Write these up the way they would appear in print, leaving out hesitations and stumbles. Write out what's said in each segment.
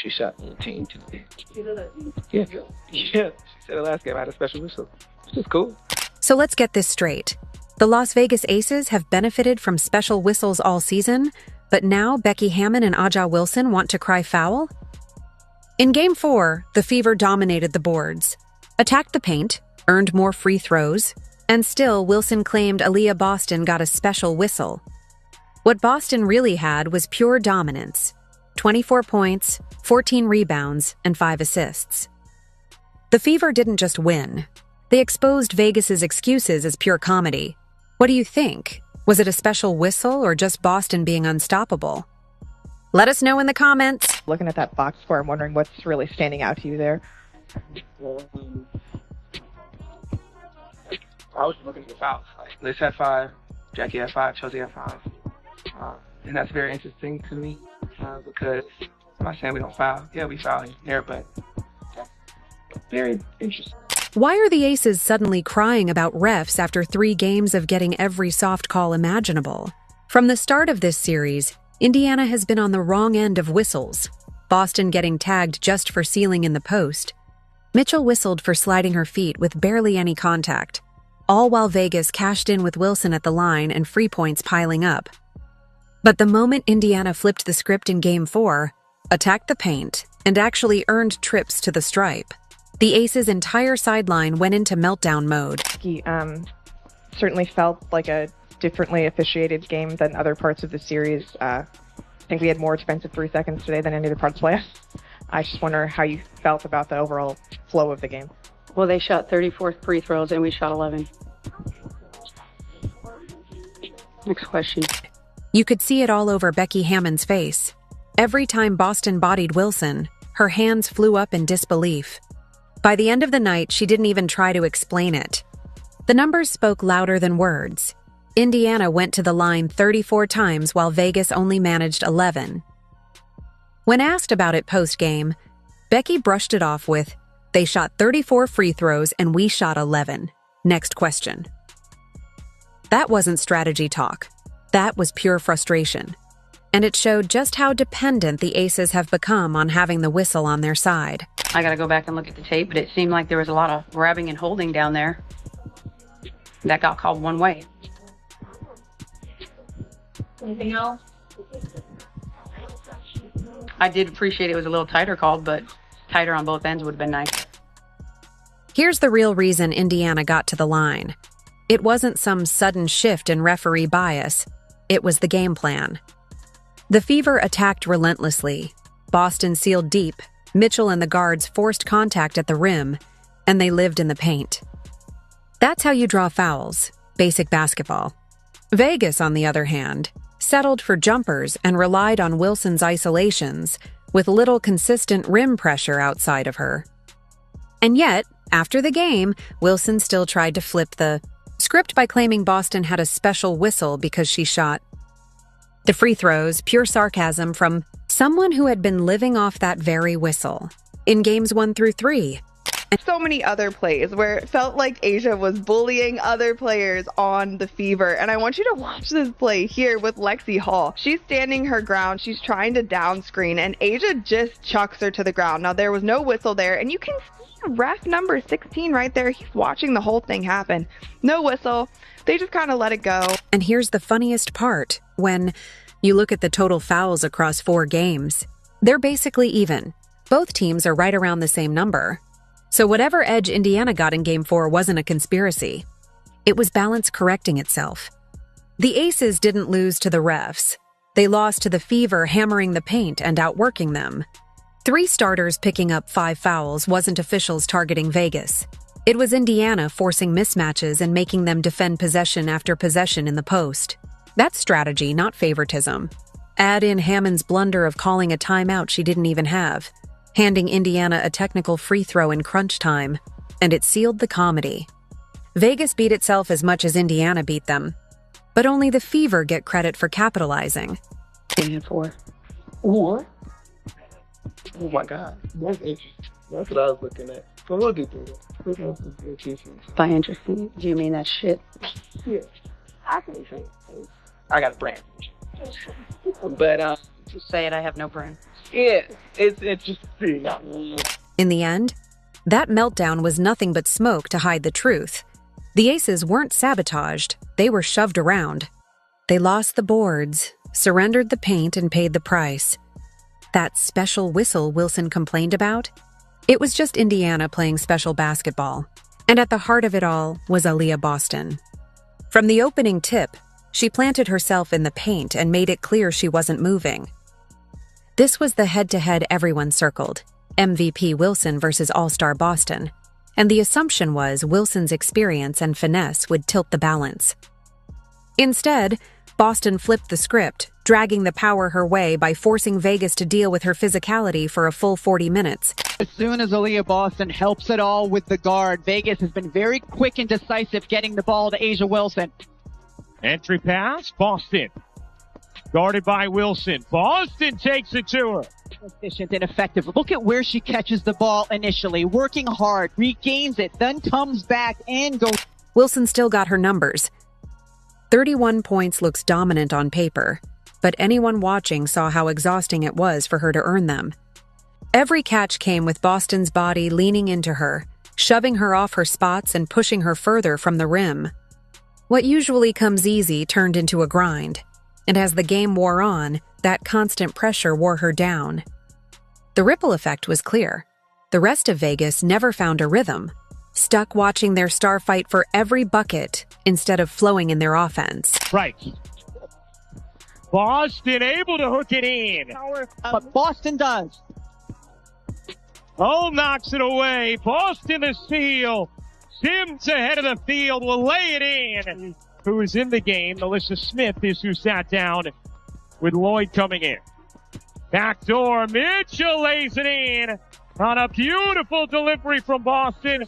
She shot 18 today. Yeah. She said the last game I had a special whistle, which is cool. So let's get this straight. The Las Vegas Aces have benefited from special whistles all season, but now Becky Hammon and Aja Wilson want to cry foul? In Game 4, the Fever dominated the boards, attacked the paint, earned more free throws, and still Wilson claimed Aliyah Boston got a special whistle. What Boston really had was pure dominance. 24 points, 14 rebounds, and 5 assists. The Fever didn't just win. They exposed Vegas's excuses as pure comedy. What do you think? Was it a special whistle or just Boston being unstoppable? Let us know in the comments. Looking at that box score, I'm wondering what's really standing out to you there. I was looking at the fouls. Like, Liz had 5, Jackie had 5, Chelsea had 5. And that's very interesting to me because I'm not saying we don't foul. Yeah, we foul here, but that's very interesting. Why are the Aces suddenly crying about refs after 3 games of getting every soft call imaginable? From the start of this series, Indiana has been on the wrong end of whistles. Boston getting tagged just for sealing in the post. Mitchell whistled for sliding her feet with barely any contact, all while Vegas cashed in with Wilson at the line and free points piling up. But the moment Indiana flipped the script in Game 4, attacked the paint, and actually earned trips to the stripe, the Aces' entire sideline went into meltdown mode. He certainly felt like a differently officiated game than other parts of the series. I think we had more expensive 3 seconds today than any other part of the playoffs. I just wonder how you felt about the overall flow of the game. Well, they shot 34 free throws and we shot 11. Next question. You could see it all over Becky Hammon's face. Every time Boston bodied Wilson, her hands flew up in disbelief. By the end of the night, she didn't even try to explain it. The numbers spoke louder than words. Indiana went to the line 34 times while Vegas only managed 11. When asked about it post-game, Becky brushed it off with, "They shot 34 free throws and we shot 11. Next question." That wasn't strategy talk. That was pure frustration. And it showed just how dependent the Aces have become on having the whistle on their side. I gotta go back and look at the tape, but it seemed like there was a lot of grabbing and holding down there. That got called one way. Anything else? I did appreciate it was a little tighter called, but tighter on both ends would have been nice. Here's the real reason Indiana got to the line. It wasn't some sudden shift in referee bias. It was the game plan. The Fever attacked relentlessly. Boston sealed deep. Mitchell and the guards forced contact at the rim, and they lived in the paint. That's how you draw fouls, basic basketball. Vegas, on the other hand, settled for jumpers and relied on Wilson's isolations, with little consistent rim pressure outside of her. And yet, after the game, Wilson still tried to flip the script by claiming Boston had a special whistle because she shot. The free throws, pure sarcasm from someone who had been living off that very whistle. In games 1 through 3. So many other plays where it felt like Asia was bullying other players on the Fever. And I want you to watch this play here with Lexi Hall. She's standing her ground. She's trying to down screen and Asia just chucks her to the ground. Now there was no whistle there and you can see ref number 16 right there. He's watching the whole thing happen. No whistle. They just kind of let it go. And here's the funniest part. When you look at the total fouls across 4 games, they're basically even. Both teams are right around the same number. So whatever edge Indiana got in Game 4 wasn't a conspiracy. It was balance correcting itself. The Aces didn't lose to the refs. They lost to the Fever hammering the paint and outworking them. 3 starters picking up 5 fouls wasn't officials targeting Vegas. It was Indiana forcing mismatches and making them defend possession after possession in the post. That's strategy, not favoritism. Add in Hammond's blunder of calling a timeout she didn't even have, handing Indiana a technical free throw in crunch time, and it sealed the comedy. Vegas beat itself as much as Indiana beat them, but only the Fever get credit for capitalizing. 4. What? Oh my God, that's interesting. That's what I was looking at. So we'll get through it. By interesting, do you mean that shit? Yeah, I can say I got a brand. But Just say it, I have no brand. It's interesting. In the end, that meltdown was nothing but smoke to hide the truth. The aces weren't sabotaged, they were shoved around. They lost the boards, surrendered the paint, and paid the price. That special whistle Wilson complained about? It was just Indiana playing special basketball. And at the heart of it all was Aliyah Boston. From the opening tip, she planted herself in the paint and made it clear she wasn't moving. This was the head-to-head everyone circled, MVP Wilson versus All-Star Boston, and the assumption was Wilson's experience and finesse would tilt the balance. Instead, Boston flipped the script, dragging the power her way by forcing Vegas to deal with her physicality for a full 40 minutes. As soon as Aliyah Boston helps it all with the guard, Vegas has been very quick and decisive getting the ball to A'ja Wilson. Entry pass, Boston. Guarded by Wilson. Boston takes it to her. Efficient and effective. Look at where she catches the ball initially, working hard, regains it, then comes back and goes. Wilson still got her numbers. 31 points looks dominant on paper, but anyone watching saw how exhausting it was for her to earn them. Every catch came with Boston's body leaning into her, shoving her off her spots and pushing her further from the rim. What usually comes easy turned into a grind, and as the game wore on, that constant pressure wore her down. The ripple effect was clear. The rest of Vegas never found a rhythm, stuck watching their star fight for every bucket instead of flowing in their offense. Right. Boston able to hook it in. But Boston does. Oh, knocks it away. Boston the steal. Sims ahead of the field will lay it in. Who is in the game? Melissa Smith is who sat down with Lloyd coming in. Backdoor, Mitchell lays it in on a beautiful delivery from Boston.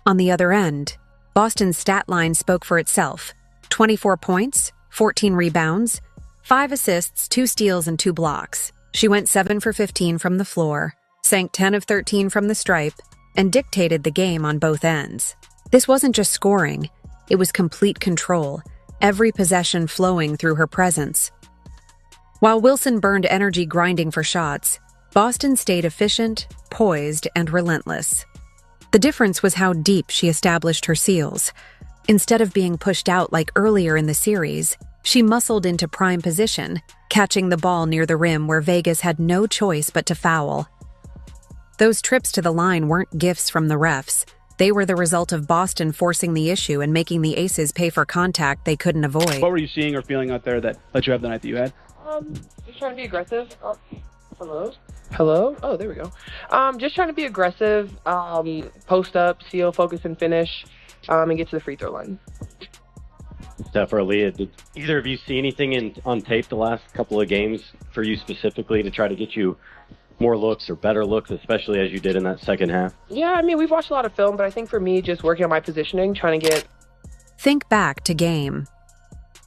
On the other end, Boston's stat line spoke for itself. 24 points, 14 rebounds, 5 assists, 2 steals, and 2 blocks. She went 7 for 15 from the floor, sank 10 of 13 from the stripe, and dictated the game on both ends. This wasn't just scoring, it was complete control, every possession flowing through her presence. While Wilson burned energy grinding for shots, Boston stayed efficient, poised, and relentless. The difference was how deep she established her seals. Instead of being pushed out like earlier in the series, she muscled into prime position, catching the ball near the rim where Vegas had no choice but to foul. Those trips to the line weren't gifts from the refs. They were the result of Boston forcing the issue and making the Aces pay for contact they couldn't avoid. What were you seeing or feeling out there that let you have the night that you had? Just trying to be aggressive. Oh, hello? Hello? Oh, there we go. Just trying to be aggressive, post up, seal, focus, and finish, and get to the free throw line. Steph or Aliyah, did either of you see anything on tape the last couple of games for you specifically to try to get you more looks or better looks, especially as you did in that second half? Yeah, I mean, we've watched a lot of film, but I think for me, just working on my positioning, trying to get... Think back to game.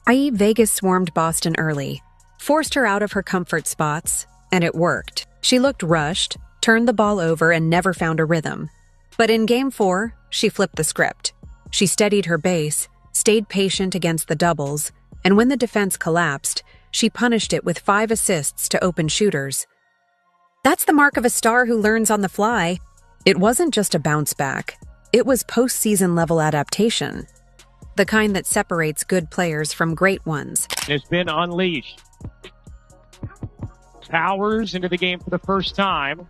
Vegas swarmed Boston early, forced her out of her comfort spots, and it worked. She looked rushed, turned the ball over, and never found a rhythm. But in Game 4, she flipped the script. She steadied her base, stayed patient against the doubles, and when the defense collapsed, she punished it with 5 assists to open shooters. That's the mark of a star who learns on the fly. It wasn't just a bounce back. It was postseason level adaptation. The kind that separates good players from great ones. It's been unleashed. Powers into the game for the first time.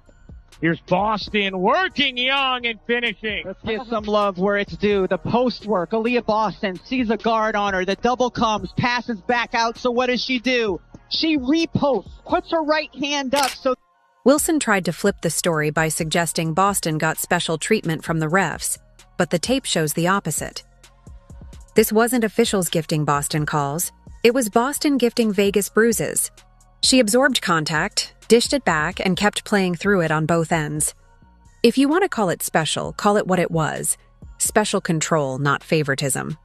Here's Boston working young and finishing. Let's give some love where it's due. The post work. Aliyah Boston sees a guard on her. The double comes, passes back out. So what does she do? She reposts, puts her right hand up. So Wilson tried to flip the story by suggesting Boston got special treatment from the refs, but the tape shows the opposite. This wasn't officials gifting Boston calls. It was Boston gifting Vegas bruises. She absorbed contact, dished it back, and kept playing through it on both ends. If you want to call it special, call it what it was. Special control, not favoritism.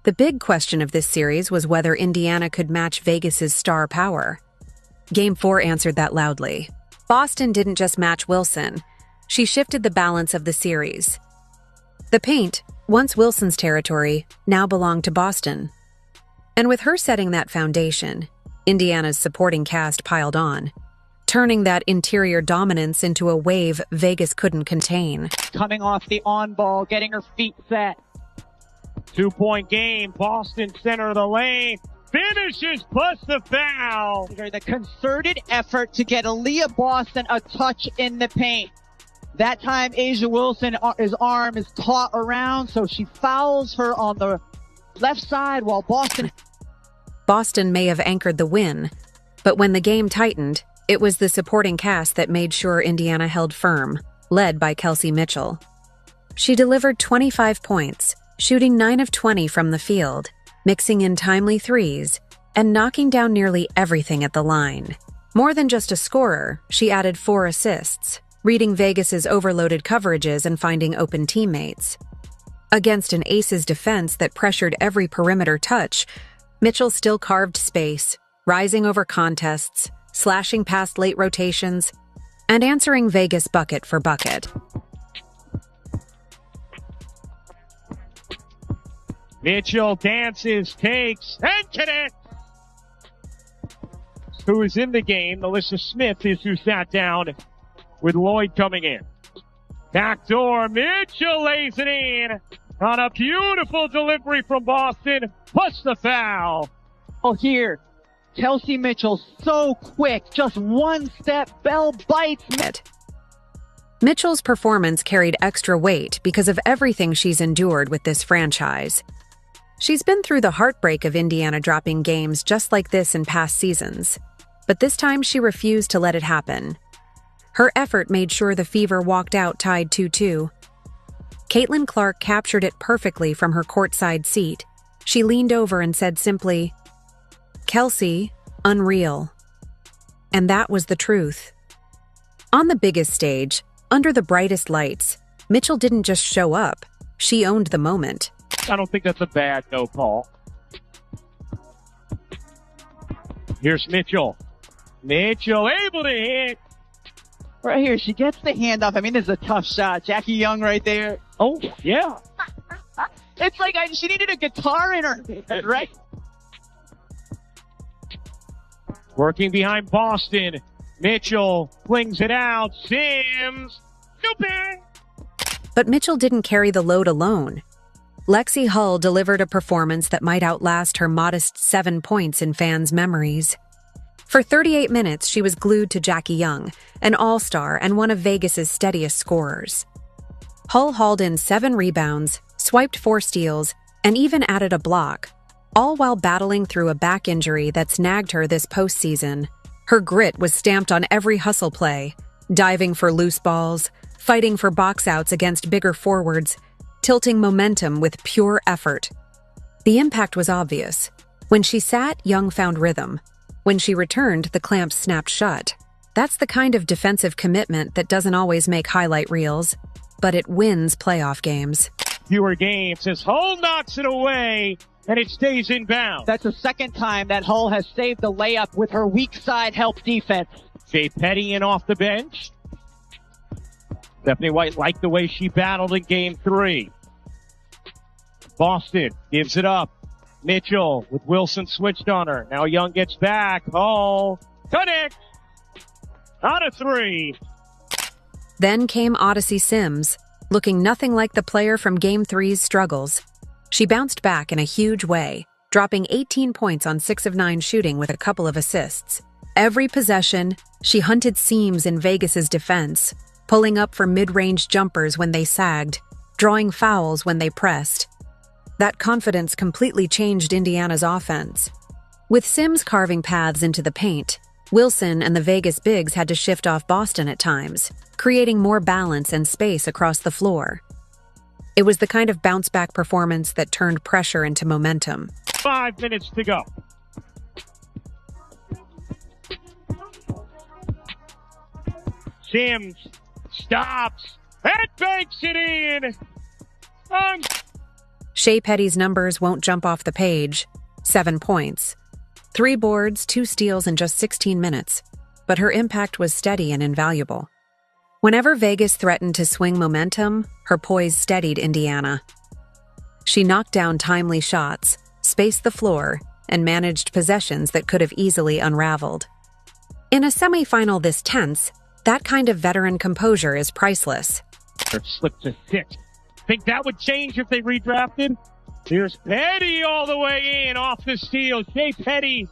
The big question of this series was whether Indiana could match Vegas's star power. Game 4 answered that loudly. Boston didn't just match Wilson. She shifted the balance of the series. The paint, once Wilson's territory, now belonged to Boston. And with her setting that foundation, Indiana's supporting cast piled on. turning that interior dominance into a wave Vegas couldn't contain. Coming off the on ball, getting her feet set. 2-point game. Boston center of the lane. Finishes plus the foul. The concerted effort to get Aliyah Boston a touch in the paint. That time, A'ja Wilson, his arm is caught around, so she fouls her on the left side while Boston may have anchored the win, but when the game tightened, it was the supporting cast that made sure Indiana held firm, led by Kelsey Mitchell. She delivered 25 points, shooting 9 of 20 from the field, mixing in timely threes, and knocking down nearly everything at the line. More than just a scorer, she added 4 assists, reading Vegas's overloaded coverages and finding open teammates. Against an Aces defense that pressured every perimeter touch, Mitchell still carved space, rising over contests, slashing past late rotations, and answering Vegas bucket for bucket. Mitchell dances, takes, and connects. Who is in the game? Melissa Smith is who sat down with Lloyd coming in. Backdoor, Mitchell lays it in on a beautiful delivery from Boston, plus the foul. Oh, here. Kelsey Mitchell, so quick, just one step, bell bites. Mitchell's performance carried extra weight because of everything she's endured with this franchise. She's been through the heartbreak of Indiana dropping games just like this in past seasons, but this time she refused to let it happen. Her effort made sure the Fever walked out tied 2-2. Caitlin Clark captured it perfectly from her courtside seat. She leaned over and said simply, "Kelsey, unreal." And that was the truth. On the biggest stage, under the brightest lights, Mitchell didn't just show up, she owned the moment. I don't think that's a bad no call. Here's Mitchell. Mitchell able to hit. Right here, she gets the handoff. I mean, this is a tough shot. Jackie Young right there. Oh, yeah. It's like she needed a guitar in her, right? Working behind Boston. Mitchell flings it out. Sims. Stupid. But Mitchell didn't carry the load alone. Lexi Hull delivered a performance that might outlast her modest 7 points in fans' memories. For 38 minutes, she was glued to Jackie Young, an all-star and one of Vegas's steadiest scorers. Hull hauled in 7 rebounds, swiped 4 steals, and even added a block, all while battling through a back injury that snagged her this postseason. Her grit was stamped on every hustle play, diving for loose balls, fighting for box outs against bigger forwards, tilting momentum with pure effort. The impact was obvious. When she sat, Young found rhythm. When she returned, the clamps snapped shut. That's the kind of defensive commitment that doesn't always make highlight reels, but it wins playoff games. Fewer games as Hull knocks it away, and it stays in bounds. That's the second time that Hull has saved the layup with her weak side help defense. Jay Petty in off the bench. Stephanie White liked the way she battled in Game 3. Boston gives it up. Mitchell with Wilson switched on her. Now Young gets back. Hull connects. Out of 3. Then came Odyssey Sims, looking nothing like the player from Game 3's struggles. She bounced back in a huge way, dropping 18 points on 6 of 9 shooting with a couple of assists. Every possession, she hunted seams in Vegas's defense, pulling up for mid-range jumpers when they sagged, drawing fouls when they pressed. That confidence completely changed Indiana's offense. With Sims carving paths into the paint, Wilson and the Vegas bigs had to shift off Boston at times, creating more balance and space across the floor. It was the kind of bounce-back performance that turned pressure into momentum. 5 minutes to go. Sims stops and banks it in. Shea Petty's numbers won't jump off the page. 7 points. 3 boards, 2 steals in just 16 minutes. But her impact was steady and invaluable. Whenever Vegas threatened to swing momentum, her poise steadied Indiana. She knocked down timely shots, spaced the floor, and managed possessions that could have easily unraveled. In a semifinal this tense, that kind of veteran composure is priceless. Slipped to 6. Think that would change if they redrafted? Here's Petty all the way in off the steal. Shea Petty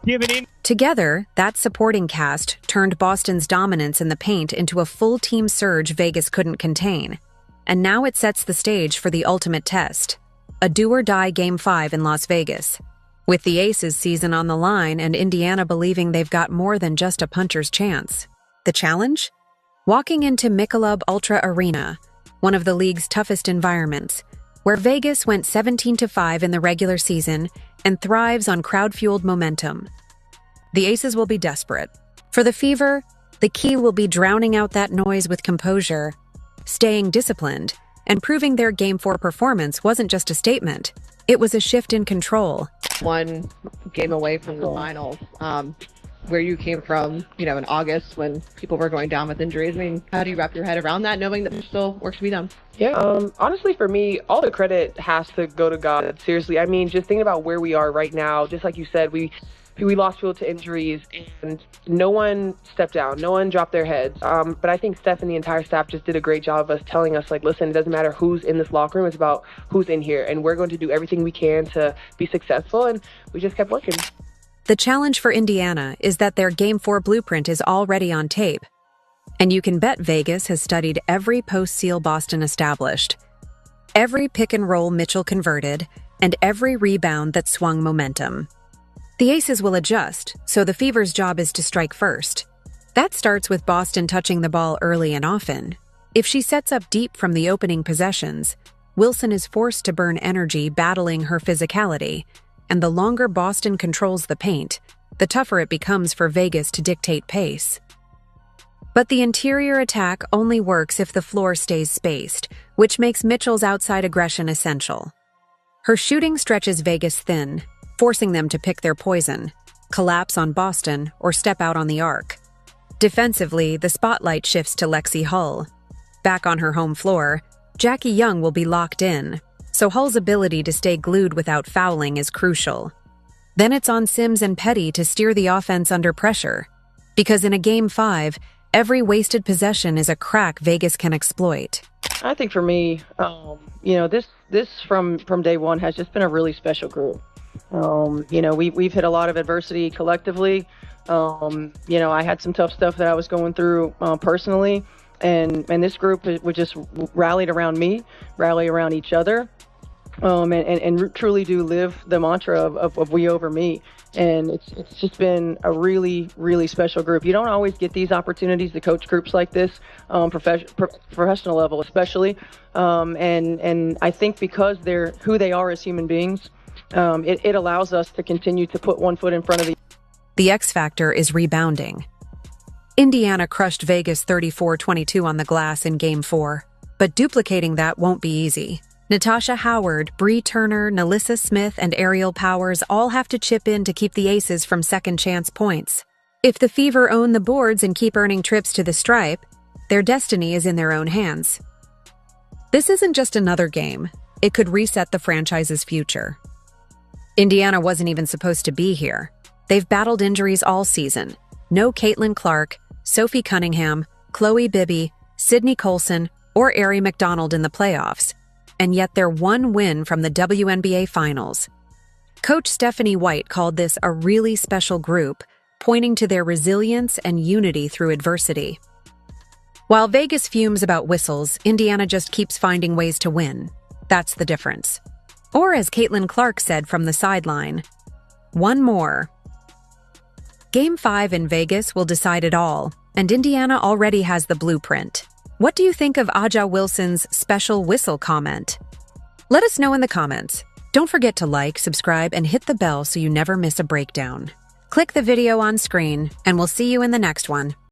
giving in. Together, that supporting cast turned Boston's dominance in the paint into a full team surge Vegas couldn't contain. And now it sets the stage for the ultimate test, a do-or-die Game 5 in Las Vegas. With the Aces season on the line and Indiana believing they've got more than just a puncher's chance. The challenge? Walking into Michelob Ultra Arena, one of the league's toughest environments, where Vegas went 17-5 in the regular season and thrives on crowd-fueled momentum. The Aces will be desperate. For the Fever, the key will be drowning out that noise with composure, staying disciplined, and proving their Game 4 performance wasn't just a statement. It was a shift in control. One game away from the finals. Where you came from, in August when people were going down with injuries. I mean, how do you wrap your head around that, knowing that there's still work to be done? Yeah, honestly, for me, all the credit has to go to God. Seriously, I mean, just thinking about where we are right now, just like you said, we lost people to injuries, and no one stepped down, no one dropped their heads. But I think Steph and the entire staff just did a great job of us telling us, like, listen, it doesn't matter who's in this locker room, it's about who's in here, and we're going to do everything we can to be successful, and we just kept working. The challenge for Indiana is that their Game 4 blueprint is already on tape. And you can bet Vegas has studied every post-seal Boston established, every pick-and-roll Mitchell converted, and every rebound that swung momentum. The Aces will adjust, so the Fever's job is to strike first. That starts with Boston touching the ball early and often. If she sets up deep from the opening possessions, Wilson is forced to burn energy battling her physicality, and the longer Boston controls the paint, the tougher it becomes for Vegas to dictate pace. But the interior attack only works if the floor stays spaced, which makes Mitchell's outside aggression essential. Her shooting stretches Vegas thin, forcing them to pick their poison, collapse on Boston, or step out on the arc. Defensively, the spotlight shifts to Lexi Hull. Back on her home floor, Jackie Young will be locked in, so Hull's ability to stay glued without fouling is crucial. Then it's on Sims and Petty to steer the offense under pressure, because in a Game 5, every wasted possession is a crack Vegas can exploit. I think for me, this from day one has just been a really special group. We've hit a lot of adversity collectively. I had some tough stuff that I was going through personally, and this group would just rallied around me, rally around each other, and truly do live the mantra of we over me. And it's just been a really, really special group. You don't always get these opportunities to coach groups like this, professional level especially. And I think because they're who they are as human beings, it allows us to continue to put one foot in front of the. The X factor is rebounding. Indiana crushed Vegas 34-22 on the glass in Game 4, but duplicating that won't be easy. Natasha Howard, Bree Turner, Nalissa Smith, and Ariel Powers all have to chip in to keep the Aces from second-chance points. If the Fever own the boards and keep earning trips to the stripe, their destiny is in their own hands. This isn't just another game. It could reset the franchise's future. Indiana wasn't even supposed to be here. They've battled injuries all season. No Caitlin Clark, Sophie Cunningham, Chloe Bibby, Sydney Colson, or Ari McDonald in the playoffs. And yet they're one win from the WNBA Finals. Coach Stephanie White called this a really special group, pointing to their resilience and unity through adversity. While Vegas fumes about whistles, Indiana just keeps finding ways to win. That's the difference. Or as Caitlin Clark said from the sideline, one more. Game 5 in Vegas will decide it all, and Indiana already has the blueprint. What do you think of Aja Wilson's special whistle comment? Let us know in the comments. Don't forget to like, subscribe, and hit the bell so you never miss a breakdown. Click the video on screen, and we'll see you in the next one.